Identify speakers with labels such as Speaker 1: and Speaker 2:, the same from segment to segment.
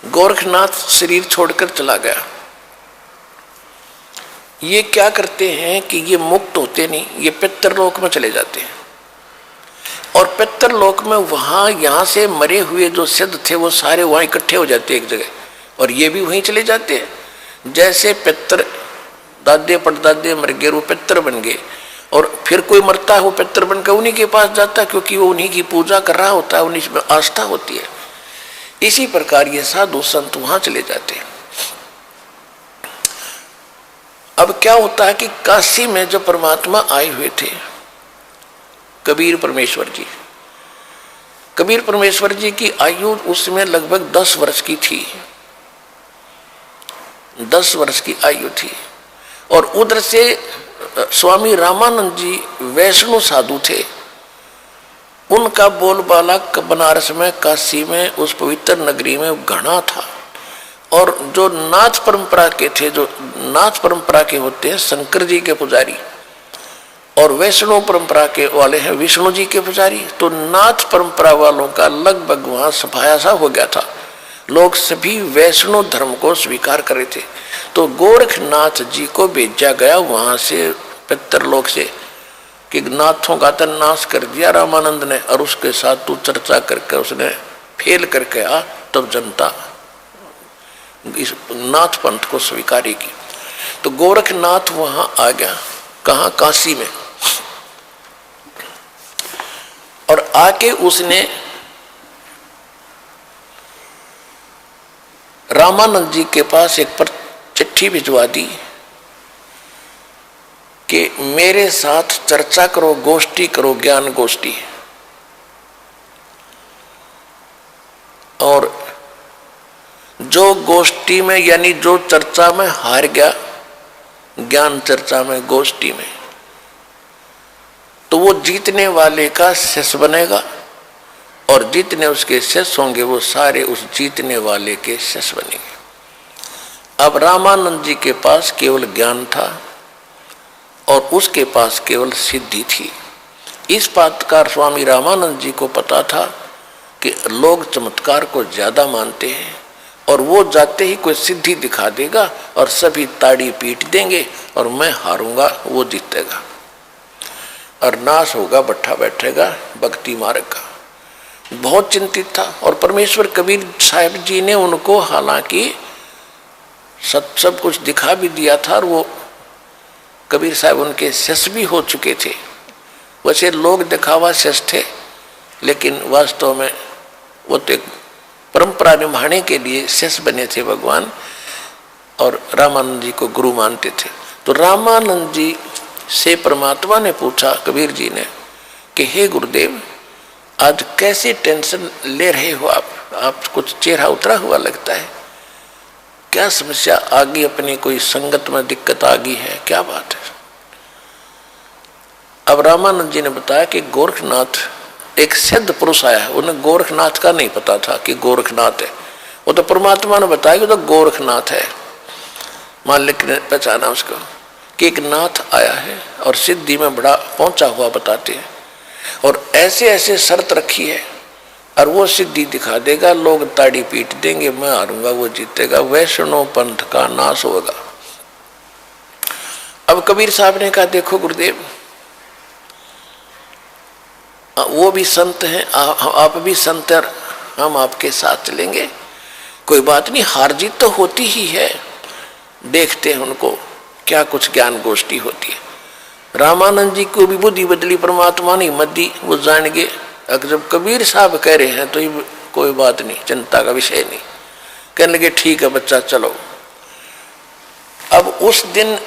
Speaker 1: गोरखनाथ शरीर छोड़कर चला गया। ये क्या करते हैं कि ये मुक्त होते नहीं, ये पितरलोक में चले जाते हैं। और पितरलोक में वहां यहां से मरे हुए जो सिद्ध थे वो सारे वहां इकट्ठे हो जाते हैं एक जगह, और ये भी वहीं चले जाते हैं। जैसे पितर दादे परदादे मर गए, वो पितर बन गए, और फिर कोई मरता है वो पितर बनकर उन्हीं के पास जाता है, क्योंकि वो उन्हीं की पूजा कर रहा होता है, उन्हीं में आस्था होती है। इसी प्रकार ये साधु संत वहां चले जाते हैं। अब क्या होता है कि काशी में जो परमात्मा आए हुए थे कबीर परमेश्वर जी, कबीर परमेश्वर जी की आयु उसमें लगभग 10 वर्ष की थी, 10 वर्ष की आयु थी। और उधर से स्वामी रामानंद जी वैष्णव साधु थे, उनका बोलबाला बनारस में, काशी में, उस पवित्र नगरी में घना था। और जो नाथ परंपरा के थे, जो नाथ परंपरा के होते हैं शंकर जी के पुजारी, और वैष्णव परंपरा के वाले हैं विष्णु जी के पुजारी, तो नाथ परंपरा वालों का लगभग वहां सफाया सा हो गया था। लोग सभी वैष्णव धर्म को स्वीकार कर रहे थे। तो गोरखनाथ जी को भेजा गया वहां से पितरलोक से कि नाथों का तो नाश कर दिया रामानंद ने, और उसके साथ तू चर्चा करके उसने फेल करके आ, तब जनता इस नाथ पंथ को स्वीकारेगी। तो गोरखनाथ वहां आ गया, कहाँ? काशी में। और आके उसने रामानंद जी के पास एक पर चिट्ठी भिजवा दी कि मेरे साथ चर्चा करो, गोष्ठी करो, ज्ञान गोष्ठी। और जो गोष्ठी में यानी जो चर्चा में हार गया, ज्ञान चर्चा में, गोष्ठी में, तो वो जीतने वाले का शिष्य बनेगा, और जितने उसके शिष्य होंगे वो सारे उस जीतने वाले के शिष्य बनेंगे। अब रामानंद जी के पास केवल ज्ञान था और उसके पास केवल सिद्धि थी। इस बात का स्वामी रामानंद जी को पता था कि लोग चमत्कार को ज्यादा मानते हैं, और वो जाते ही कोई सिद्धि दिखा देगा और सभी ताड़ी पीट देंगे, और मैं हारूंगा, वो जीतेगा, और नाश होगा, बैठा बैठेगा भक्ति मार्ग का। बहुत चिंतित था। और परमेश्वर कबीर साहब जी ने उनको हालांकि सब कुछ दिखा भी दिया था, और वो कबीर साहब उनके शिष्य भी हो चुके थे। वैसे लोग दिखावा शिष्य थे, लेकिन वास्तव में वो तो एक परंपरा निभाने के लिए शिष्य बने थे भगवान, और रामानंद जी को गुरु मानते थे। तो रामानंद जी से परमात्मा ने पूछा, कबीर जी ने, कि हे गुरुदेव, आज कैसे टेंशन ले रहे हो आप कुछ चेहरा उतरा हुआ लगता है, क्या समस्या आ गई? अपनी कोई संगत में दिक्कत आ गई है, क्या बात है? अब रामानंद जी ने बताया कि गोरखनाथ एक सिद्ध पुरुष आया है। उन्हें गोरखनाथ का नहीं पता था कि गोरखनाथ है, वो तो परमात्मा ने बताया कि तो गोरखनाथ है। मालिक ने पहचाना उसको कि एक नाथ आया है और सिद्धि में बड़ा पहुंचा हुआ बताते हैं, और ऐसे ऐसे शर्त रखी है, और वो सिद्धि दिखा देगा, लोग ताड़ी पीट देंगे, मैं हारूंगा, वो जीतेगा, वैष्णव पंथ का नाश होगा। अब कबीर साहब ने कहा, देखो गुरुदेव, वो भी संत हैं, आप भी संत हैं, हम आपके साथ चलेंगे, कोई बात नहीं, हार जीत तो होती ही है, देखते हैं उनको क्या कुछ ज्ञान गोष्ठी होती है। रामानंद जी को भी बुद्धि बदली, परमात्मा ने हिम्मत दी, वो जान गए अगर जब कबीर साहब कह रहे हैं तो ये कोई बात नहीं, चिंता का विषय नहीं। कहने लगे ठीक है बच्चा, चलो। अब उस दिन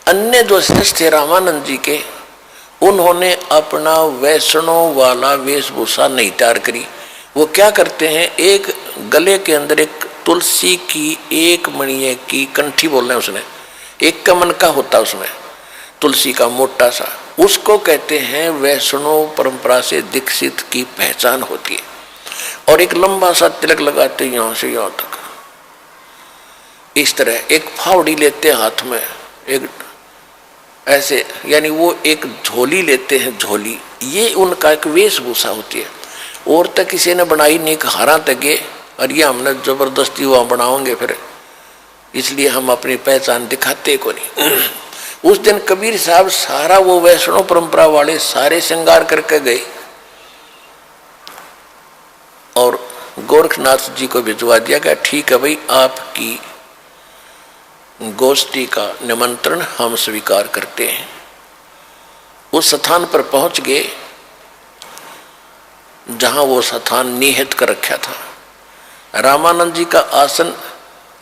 Speaker 1: अन्य जो शिष्य थे रामानंद जी के, उन्होंने अपना वैष्णव वाला वेशभूषा नहीं तैयार करी। वो क्या करते हैं, एक गले के अंदर एक तुलसी की एक मणिये की कंठी बोल रहे हैं, उसने एक कमन का होता उसमें तुलसी का मोटा सा, उसको कहते हैं वैष्णव परंपरा से दीक्षित की पहचान होती है। और एक लंबा सा तिलक लगाते यहाँ से यहाँ तक, इस तरह एक फावड़ी लेते हैं हाथ में, एक ऐसे, यानी वो एक झोली लेते हैं, झोली, ये उनका एक वेशभूषा होती है। और तक किसी ने बनाई नहीं, हारा तगे और ये हमने जबरदस्ती वहां बनाओगे फिर, इसलिए हम अपनी पहचान दिखाते को नहीं। उस दिन कबीर साहब सारा वो वैष्णव परंपरा वाले सारे श्रृंगार करके गए और गोरखनाथ जी को भिजवा दिया गया। ठीक है भाई, आपकी गोष्ठी का निमंत्रण हम स्वीकार करते हैं। उस स्थान पर पहुंच गए जहां वो स्थान निहित कर रखा था। रामानंद जी का आसन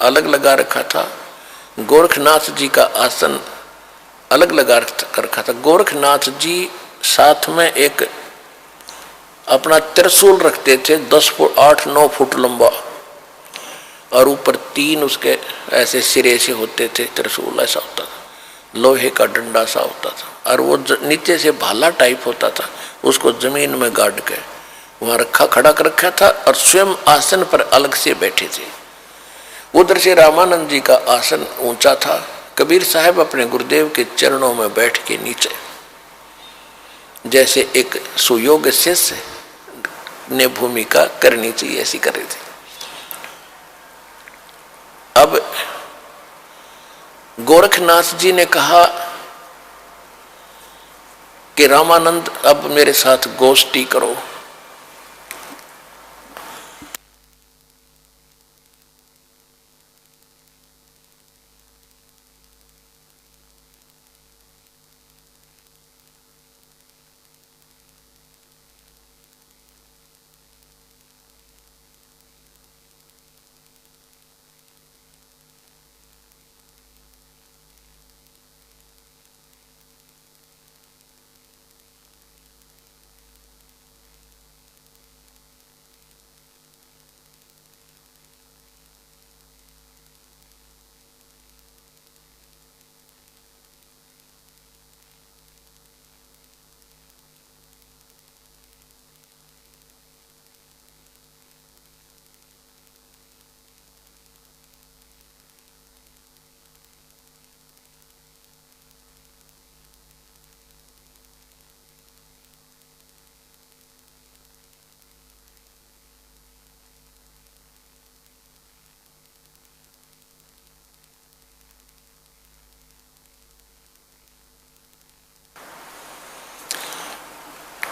Speaker 1: अलग लगा रखा था, गोरखनाथ जी का आसन अलग लगा कर रखा था। गोरखनाथ जी साथ में एक अपना त्रिशूल रखते थे, 10 फुट 8-9 फुट लंबा, और ऊपर 3 उसके ऐसे सिरे से होते थे। त्रिशूल ऐसा होता था, लोहे का डंडा सा होता था, और वो नीचे से भाला टाइप होता था, उसको जमीन में गाड़ के वहां रखा खड़ा कर रखा था, और स्वयं आसन पर अलग से बैठे थे। उधर से रामानंद जी का आसन ऊंचा था। कबीर साहब अपने गुरुदेव के चरणों में बैठ के नीचे, जैसे एक सुयोग्य शिष्य ने भूमिका करनी चाहिए ऐसी कर रहे थे। अब गोरखनाथ जी ने कहा कि रामानंद अब मेरे साथ गोष्ठी करो।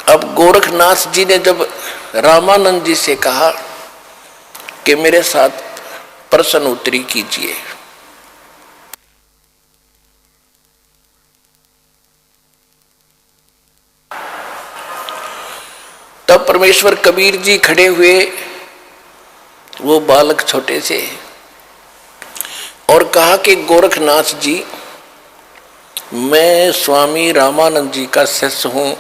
Speaker 1: अब गोरखनाथ जी ने जब रामानंद जी से कहा कि मेरे साथ प्रश्न उत्तरी कीजिए, तब परमेश्वर कबीर जी खड़े हुए, वो बालक छोटे से, और कहा कि गोरखनाथ जी, मैं स्वामी रामानंद जी का शिष्य हूं,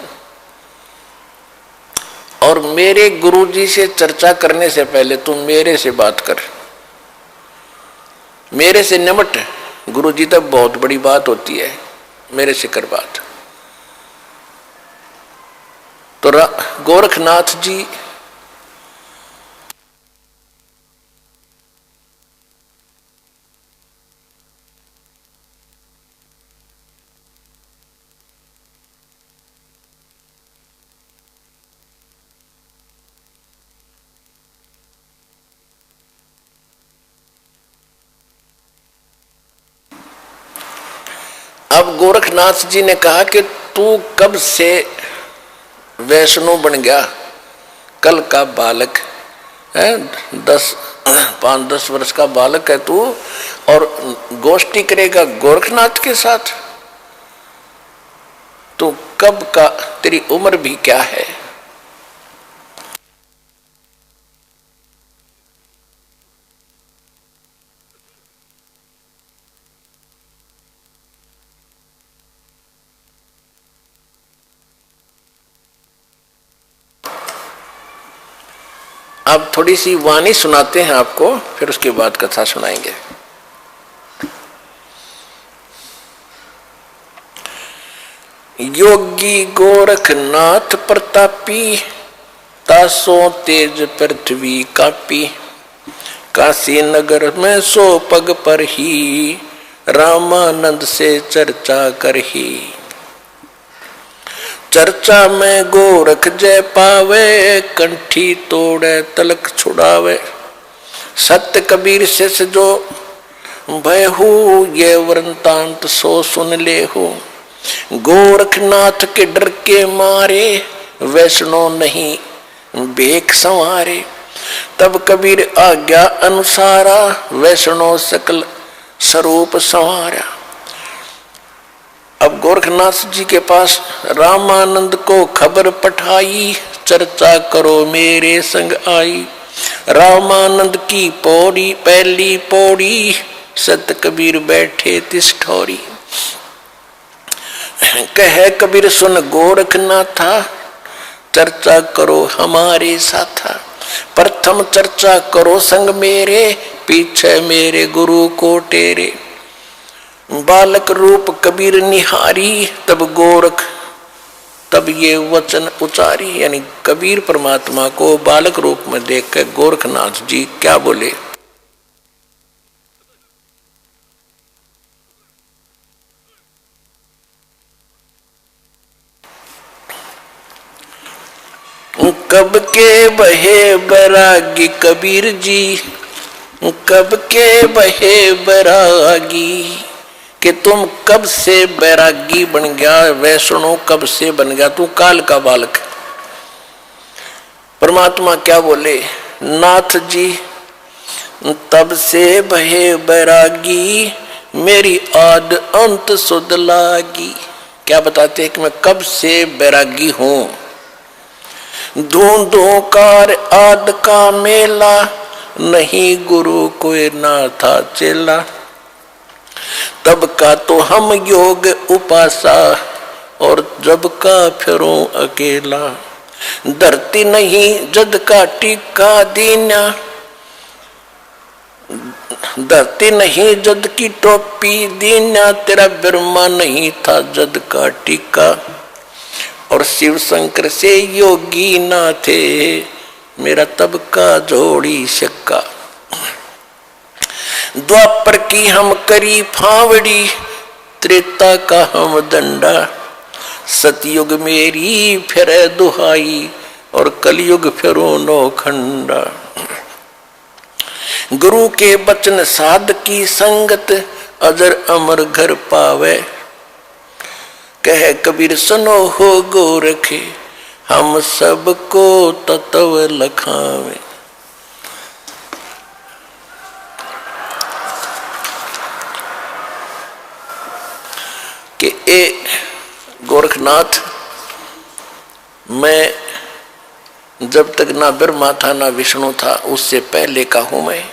Speaker 1: और मेरे गुरुजी से चर्चा करने से पहले तुम मेरे से बात कर, मेरे से निमट। गुरुजी तक बहुत बड़ी बात होती है, मेरे से कर बात। तो गोरखनाथ जी अब गोरखनाथ जी ने कहा कि तू कब से वैष्णव बन गया? कल का बालक है, 5-10 वर्ष का बालक है तू, और गोष्ठी करेगा गोरखनाथ के साथ? तू कब का, तेरी उम्र भी क्या है? अब थोड़ी सी वाणी सुनाते हैं आपको, फिर उसके बाद कथा सुनाएंगे। योगी गोरखनाथ प्रतापी, तासो तेज पृथ्वी कापी, काशी नगर में सो पग पर ही, रामानंद से चर्चा करही। चर्चा में गोरख जय पावे, कंठी तोड़े तलक छुड़ावे, सत्य कबीर से जो भयहु ये वृंतांत सो सुन ले हो। गोरखनाथ के डर के मारे वैष्णो नहीं भेख संवारे। तब कबीर आज्ञा अनुसारा वैष्णो सकल स्वरूप संवारा। अब गोरखनाथ जी के पास रामानंद को खबर पठाई, चर्चा करो मेरे संग आई। रामानंद की पौड़ी पहली पौड़ी, सत कबीर बैठे तिस ठौरी। कहे कबीर सुन गोरखनाथा, चर्चा करो हमारे साथा। प्रथम चर्चा करो संग मेरे, पीछे मेरे गुरु को टेरे। बालक रूप कबीर निहारी, तब ये वचन उचारी। यानी कबीर परमात्मा को बालक रूप में देखकर गोरखनाथ जी क्या बोले। कब के बहे बैरागी कबीर जी, कब के बहे बैरागी, कि तुम कब से बैरागी बन गया, वैष्णो कब से बन गया, तू काल का बालक। परमात्मा क्या बोले, नाथ जी तब से बहे बैरागी, मेरी आद अंत सुध लागी। क्या बताते हैं कि मैं कब से बैरागी हूं। धूंधों कार आद का मेला, नहीं गुरु कोई ना था चेला। तब का तो हम योग उपासा, और जब का फिरूं अकेला। धरती नहीं जद का टीका दीना, धरती नहीं जद की टोपी दीना। तेरा ब्रह्मा नहीं था जद का टीका, और शिव शंकर से योगी ना थे, मेरा तब का जोड़ी शक्का। द्वापर की हम करी फावड़ी, त्रेता का हम दंडा। सतयुग मेरी फिर दुहाई, और कलयुग फिरो नौखंडा। गुरु के बचन साध की संगत, अजर अमर घर पावे। कह कबीर सुनो हो गोरखे, हम सबको तत्व लखावे। कि ए गोरखनाथ, मैं जब तक ना ब्रह्मा था ना विष्णु था, उससे पहले का हूं मैं।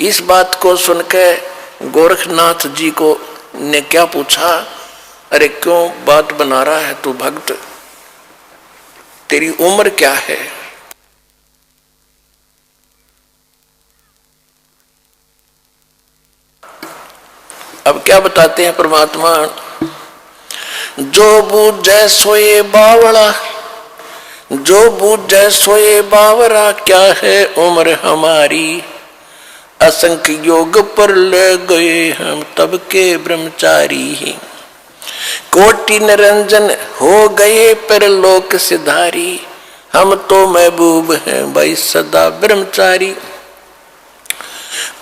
Speaker 1: इस बात को सुनकर गोरखनाथ जी को ने क्या पूछा, अरे क्यों बात बना रहा है तू भक्त, तेरी उम्र क्या है। अब क्या बताते हैं परमात्मा, जो बूझे सोए बावड़ा, जो बूझे सोए बावरा। क्या है उम्र हमारी, असंख्य योग पर ले गए हम तब के ब्रह्मचारी। कोटि निरंजन हो गए पर लोक सिधारी, हम तो महबूब हैं भाई सदा ब्रह्मचारी।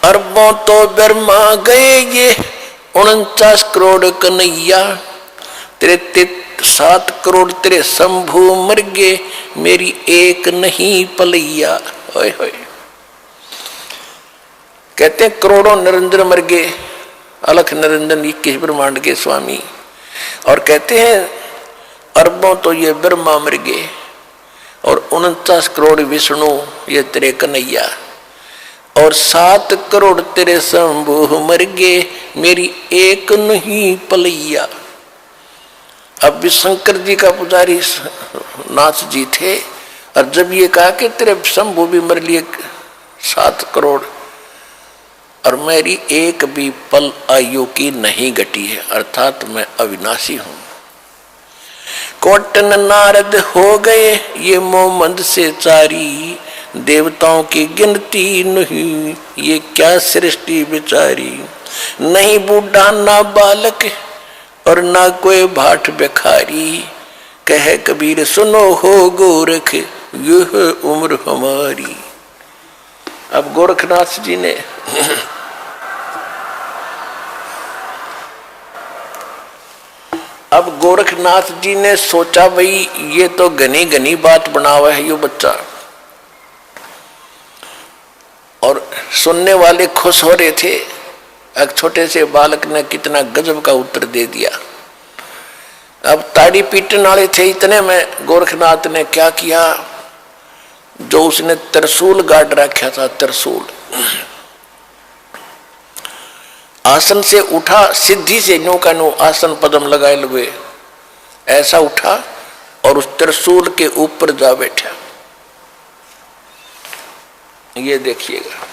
Speaker 1: अरबों तो ब्रह्मा गए ये 49 करोड़ कन्हैया। तेरे 7 करोड़ तेरे शंभु मर गए, मेरी एक नहीं पलैया। होय होय। कहते हैं करोड़ों निरंजन मर गए, अलख निरंजन 21 ब्रह्मांड के स्वामी। और कहते हैं अरबों तो ये ब्रह्मा मर गए, और 49 करोड़ विष्णु ये तेरे कन्हैया, और 7 करोड़ तेरे शंभु मर गए, मेरी एक नहीं पलैया। अब भी शंकर जी का पुजारी नाथ जी थे, और जब ये कहा कि तेरे शंभु भी मर लिए 7 करोड़, और मेरी एक भी पल आयु की नहीं घटी है, अर्थात मैं अविनाशी हूं। कोटन नारद हो गए ये मोमंद से चारी, देवताओं की गिनती नहीं ये क्या सृष्टि बिचारी। नहीं बूढ़ा ना बालक और ना कोई भाट भिखारी, कहे कबीर सुनो हो गोरख यह उम्र हमारी। अब गोरखनाथ जी ने सोचा भाई ये तो घनी घनी बात बनावा है ये बच्चा, और सुनने वाले खुश हो रहे थे। एक छोटे से बालक ने कितना गजब का उत्तर दे दिया। अब ताड़ी पीटने वाले थे इतने में गोरखनाथ ने क्या किया, जो उसने त्रिशूल गाड़ रखा था, त्रिशूल आसन से उठा, सिद्धि से नो का नो आसन पदम लगाए लगे ऐसा उठा और उस त्रिशूल के ऊपर जा बैठा। ये देखिएगा।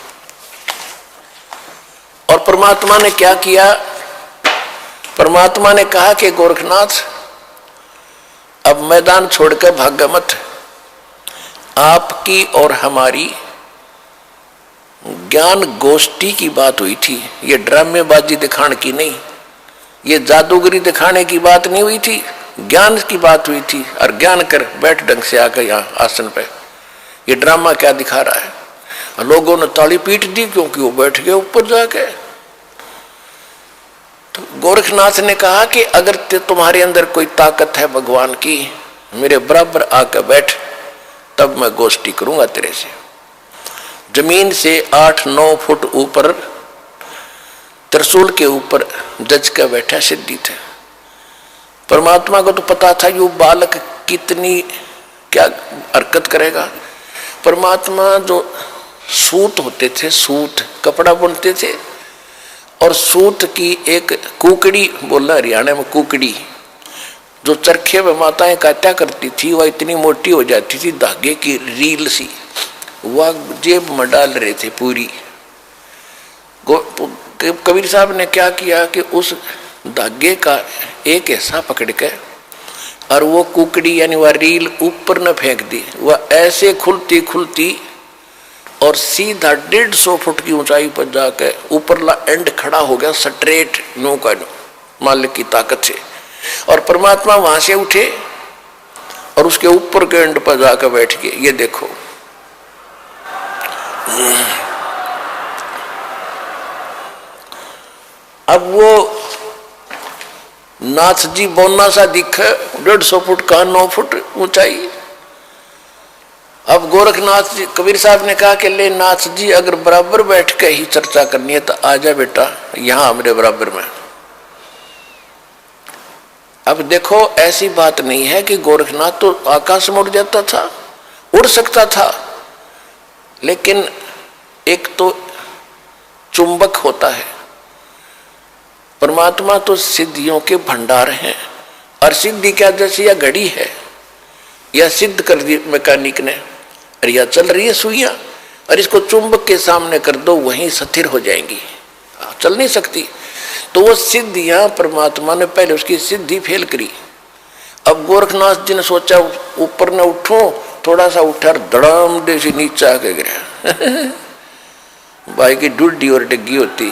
Speaker 1: और परमात्मा ने क्या किया, परमात्मा ने कहा कि गोरखनाथ अब मैदान छोड़कर भागा मत। आपकी और हमारी ज्ञान गोष्ठी की बात हुई थी, ये ड्रामेबाजी दिखाने की नहीं, ये जादूगरी दिखाने की बात नहीं हुई थी, ज्ञान की बात हुई थी। और ज्ञान कर बैठ ढंग से आकर यहाँ आसन पे, ये ड्रामा क्या दिखा रहा है। लोगों ने ताली पीट दी क्योंकि वो बैठ गए ऊपर जाके। तो गोरखनाथ ने कहा कि अगर तुम्हारे अंदर कोई ताकत है भगवान की, मेरे बराबर आकर बैठ, तब मैं गोष्ठी करूंगा तेरे से। जमीन से 8-9 फुट ऊपर त्रिशूल के ऊपर जज का बैठा सिद्धि थे। परमात्मा को तो पता था ये बालक कितनी क्या हरकत करेगा। परमात्मा जो सूत होते थे, सूत कपड़ा बुनते थे, और सूत की एक कुकड़ी, बोलना हरियाणा में कुकड़ी, जो चरखे में माताएं काटा करती थी, वह इतनी मोटी हो जाती थी, धागे की रील सी, वह जेब में डाल रहे थे पूरी। कबीर साहब ने क्या किया कि उस धागे का एक हिस्सा पकड़ के और वो कुकड़ी यानी वह रील ऊपर न फेंक दी, वह ऐसे खुलती खुलती और सीधा 150 फुट की ऊंचाई पर जाकर ऊपरला एंड खड़ा हो गया, स्ट्रेट नो का नो, मालिक की ताकत से। और परमात्मा वहां से उठे और उसके ऊपर के एंड पर जाकर बैठ गए। ये देखो, अब वो नाथ जी बोना सा दिखे, 150 फुट का 9 फुट ऊंचाई। अब गोरखनाथ जी, कबीर साहब ने कहा कि ले नाथ जी, अगर बराबर बैठ के ही चर्चा करनी है तो आजा बेटा यहां मेरे बराबर में। अब देखो, ऐसी बात नहीं है कि गोरखनाथ तो आकाश में उड़ जाता था, उड़ सकता था, लेकिन एक तो चुंबक होता है, परमात्मा तो सिद्धियों के भंडार हैं। और सिद्धि क्या, जैसे यह घड़ी है, यह सिद्ध कर दी मैकेनिक ने, और यह चल रही है सुइयां, और इसको चुंबक के सामने कर दो वहीं स्थिर हो जाएंगी, चल नहीं सकती। तो वो सिद्धियां परमात्मा ने पहले उसकी सिद्धि फेल करी। अब गोरखनाथ जी ने सोचा ऊपर न उठो, थोड़ा सा उठा, धड़ाम दे से नीचे आके गिरा। भाई की डुड्डी और डिग्गी होती।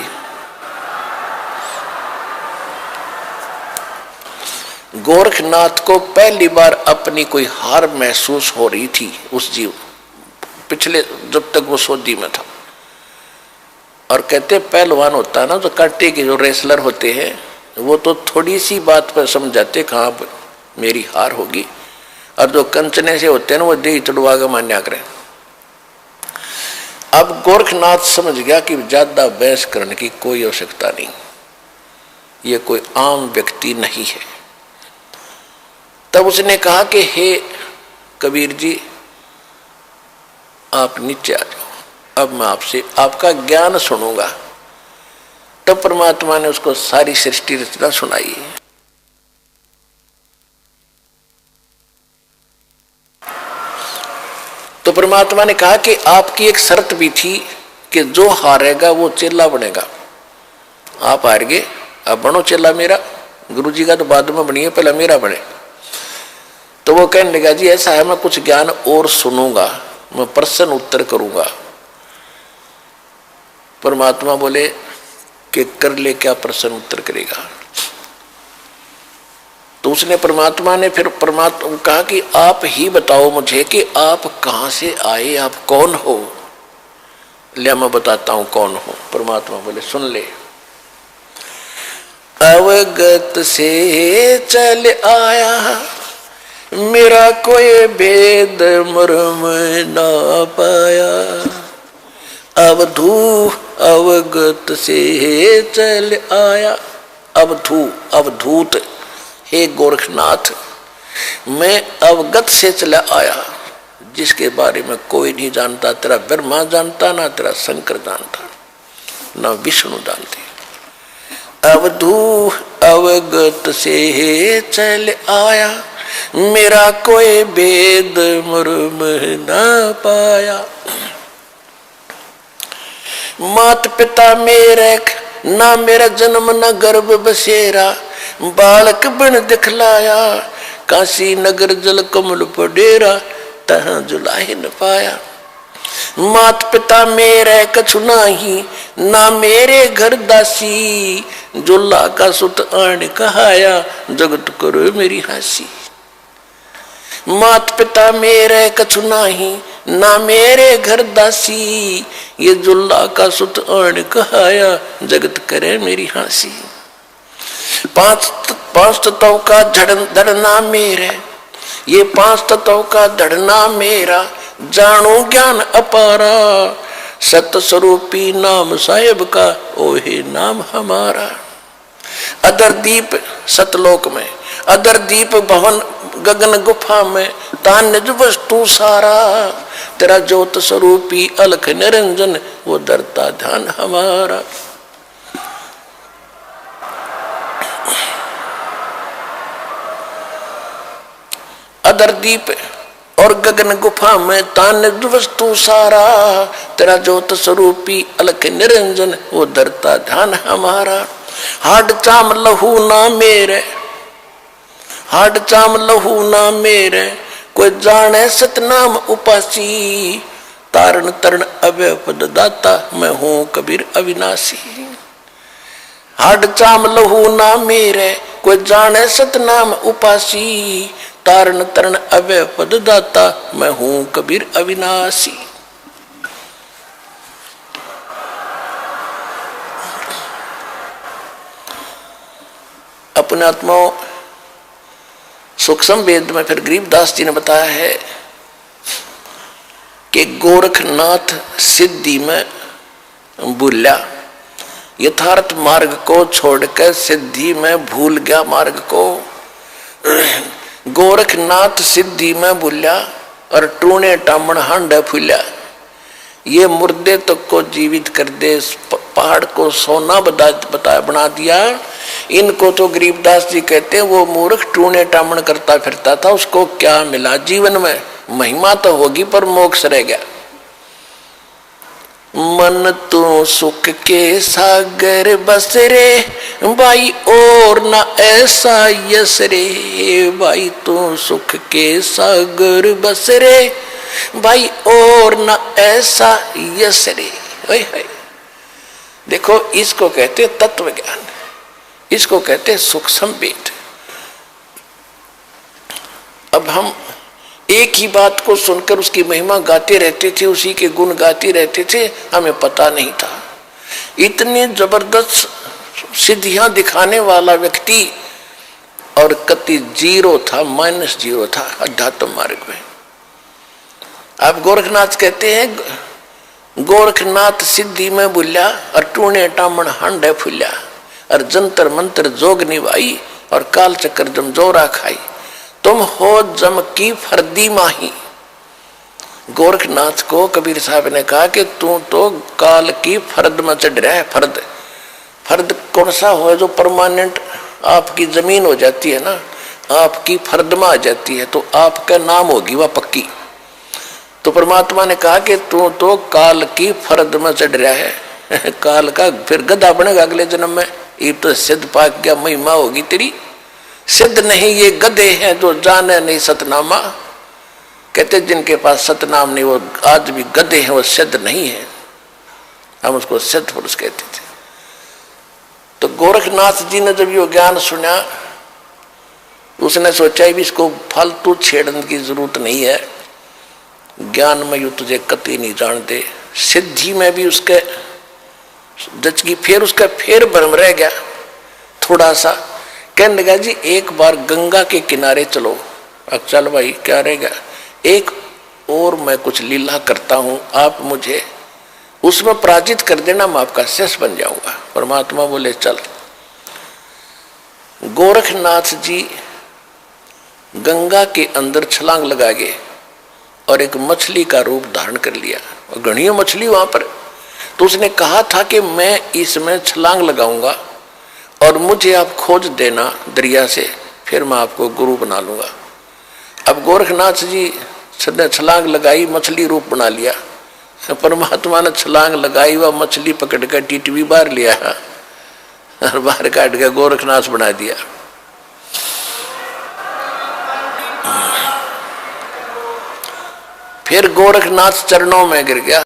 Speaker 1: गोरखनाथ को पहली बार अपनी कोई हार महसूस हो रही थी उस जीव, पिछले जब तक वो सोदी में था। और कहते पहलवान होता है ना, तो कांटे के जो रेसलर होते हैं, वो तो थोड़ी सी बात पर समझाते कहाँ मेरी हार होगी, और जो कंचने से होते हैं ना, वो दे चढ़वा के मान्या करें। अब गोरखनाथ समझ गया कि ज्यादा बहस करने की कोई आवश्यकता नहीं, ये कोई आम व्यक्ति नहीं है। तब उसने कहा कि हे कबीर जी, आप नीचे आ जाओ, अब मैं आपसे आपका ज्ञान सुनूंगा। तब परमात्मा ने उसको सारी सृष्टि रचना सुनाई। तो परमात्मा ने कहा कि आपकी एक शर्त भी थी कि जो हारेगा वो चेला बनेगा। आप हार गए, अब बनो चेला मेरा। गुरु जी का तो बाद में बनिए, पहले मेरा बने। तो वो कहने लगा, जी ऐसा है, मैं कुछ ज्ञान और सुनूंगा, मैं प्रश्न उत्तर करूंगा। परमात्मा बोले कि कर ले, क्या प्रश्न उत्तर करेगा। तो उसने परमात्मा ने फिर परमात्मा कहा कि आप ही बताओ मुझे कि आप कहां से आए, आप कौन हो। लिया मैं बताता हूं कौन हूं। परमात्मा बोले सुन ले। अवगत से चल आया मेरा कोई भेद मर्म ना पाया। अवधू अवगत से चल आया। अवधू अवधूत हे गोरखनाथ मैं अवगत से चला आया जिसके बारे में कोई नहीं जानता। तेरा ब्रह्मा जानता ना तेरा शंकर जानता ना विष्णु जानते। अवधू अवगत से चल आया मेरा कोई भेद मर्म ना पाया। मात पिता मेरे ना मेरा जन्म न गर्भ बसेरा। बालक बन दिखलाया काशी नगर जल कमल पडेरा तहाँ जुलाही न पाया। मात पिता मेरे कछु नाही ना मेरे घर दासी। जुल्ला का सुत आन कहाया जगत करो मेरी हंसी। मात पिता मेरे कछु नाही ना मेरे घर दासी। ये जुल्ला का सुत आन कहाया जगत करे मेरी हंसी। पांच तत्वों का धड़ना मेरे ये पांच तत्वों का धड़ना मेरा। जानो ज्ञान अपारा सत स्वरूपी नाम साहेब का ओहे नाम हमारा। अदर दीप सतलोक में अदर दीप भवन गगन गुफा में तान निज वस्तु सारा। तेरा ज्योत स्वरूपी अलख निरंजन वो दरता ध्यान हमारा। अदर दीप और गगन गुफा में तान वस्तु सारा। तेरा ज्योत स्वरूपी अलख निरंजन वो दरता ध्यान हमारा। हाड चाम लहू ना मेरे हाड चाम लहू ना मेरे कोई जाने सतनाम उपासी। तारण तरण अभय पद दाता मैं हूं कबीर अविनाशी। हाड चाम लहू ना मेरे कोई जाने सतनाम उपासी। तारण तरण अभय पद दाता मैं हूं कबीर अविनाशी। अपने आत्माओं सूक्ष्म वेद में फिर गरीबदास जी ने बताया है कि गोरखनाथ सिद्धि में भूला यथार्थ मार्ग को छोड़कर सिद्धि में भूल गया मार्ग को। गोरखनाथ सिद्धि में भूला और टूने टामण हांड फूला। ये मुर्दे तक को जीवित कर दे पहाड़ को सोना बना दिया। इनको तो गरीबदास जी कहते हैं वो मूर्ख टूने टामण करता फिरता था उसको क्या मिला जीवन में। महिमा तो होगी पर मोक्ष रह गया। मन तो सुख के सागर बस रे भाई और ना ऐसा यस रे। भाई तो सुख के सागर बस रे भाई और ना ऐसा यस रे। देखो इसको कहते तत्व ज्ञान इसको कहते सूक्ष्म वेद। अब हम एक ही बात को सुनकर उसकी महिमा गाते रहते थे उसी के गुण गाते रहते थे हमें पता नहीं था। इतनी जबरदस्त सिद्धियां दिखाने वाला व्यक्ति और कति जीरो था -0 था अध्यात्म मार्ग में। अब गोरखनाथ कहते हैं गोरखनाथ सिद्धि में भूल्या और टूने टामण हांडे फूल्या और जंतर मंत्र जोग निभाई और काल चक्कर जम जोरा खाई। तुम हो जम की फर्दी माही। गोरखनाथ को कबीर साहब ने कहा कि तू तो काल की फर्द में चढ़ रहा है। फर्द फर्द कौन सा हो जो परमानेंट आपकी जमीन हो जाती है ना आपकी फर्द में आ जाती है तो आपका नाम होगी वह पक्की। तो परमात्मा ने कहा कि तू तो काल की फर्द में चढ़ रहा है। काल का फिर गधा बनेगा अगले जन्म में। ये तो सिद्ध पाक क्या महिमा होगी तेरी। सिद्ध नहीं ये गधे हैं जो जाने नहीं सतनामा। कहते जिनके पास सतनाम नहीं वो आज भी गधे हैं वो सिद्ध नहीं है। हम उसको सिद्ध पुरुष कहते थे। तो गोरखनाथ जी ने जब ये ज्ञान सुना उसने सोचा भी इसको फालतू छेड़ने की जरूरत नहीं है। ज्ञान में यू तुझे कति नहीं जानते सिद्धि में भी उसके जच गई। फिर उसका फिर भ्रम रह गया थोड़ा सा, कहने लगा जी एक बार गंगा के किनारे चलो। अब चल भाई क्या रहेगा, एक और मैं कुछ लीला करता हूं, आप मुझे उसमें पराजित कर देना, मैं आपका शिष्य बन जाऊंगा। परमात्मा बोले चल। गोरखनाथ जी गंगा के अंदर छलांग लगा गए और एक मछली का रूप धारण कर लिया, और घनी मछली वहां पर। तो उसने कहा था कि मैं इसमें छलांग लगाऊंगा और मुझे आप खोज देना दरिया से, फिर मैं आपको गुरु बना लूंगा। अब गोरखनाथ जी ने छलांग लगाई, मछली रूप बना लिया। परमात्मा ने छलांग लगाई, वह मछली पकड़ कर टिटवी बाहर लिया और बाहर काट के गोरखनाथ बना दिया। फिर गोरखनाथ चरणों में गिर गया।